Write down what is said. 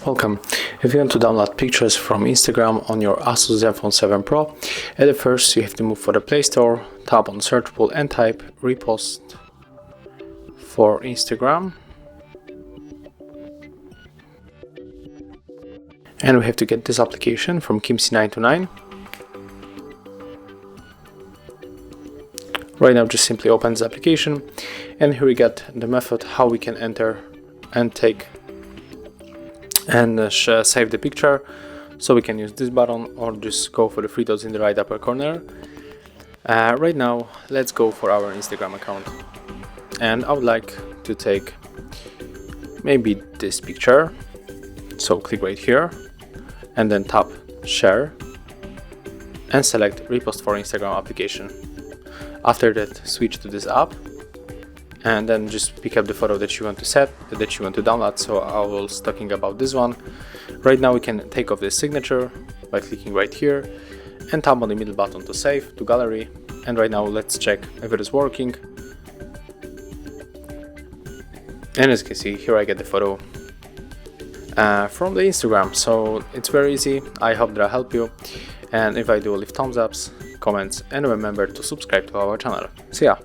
Welcome. If you want to download pictures from Instagram on your Asus Zenfone 7 Pro, at first you have to move for the Play Store, tap on search pool and type repost for Instagram. And we have to get this application from Kimsey929. Right now just simply open this application, and here we get the method how we can enter and take and save the picture. So we can use this button or just go for the three dots in the right upper corner. Right now let's go for our Instagram account, and I would like to take maybe this picture, so click right here and then tap share and select repost for Instagram application. After that, switch to this app and then just pick up the photo that you want to download. So I was talking about this one. Right now we can take off this signature by clicking right here and tap on the middle button to save to gallery. And right now let's check if it is working. And as you can see, here I get the photo from the Instagram. So it's very easy. I hope that I help you, and if I do, leave thumbs ups, comments, and remember to subscribe to our channel. See ya!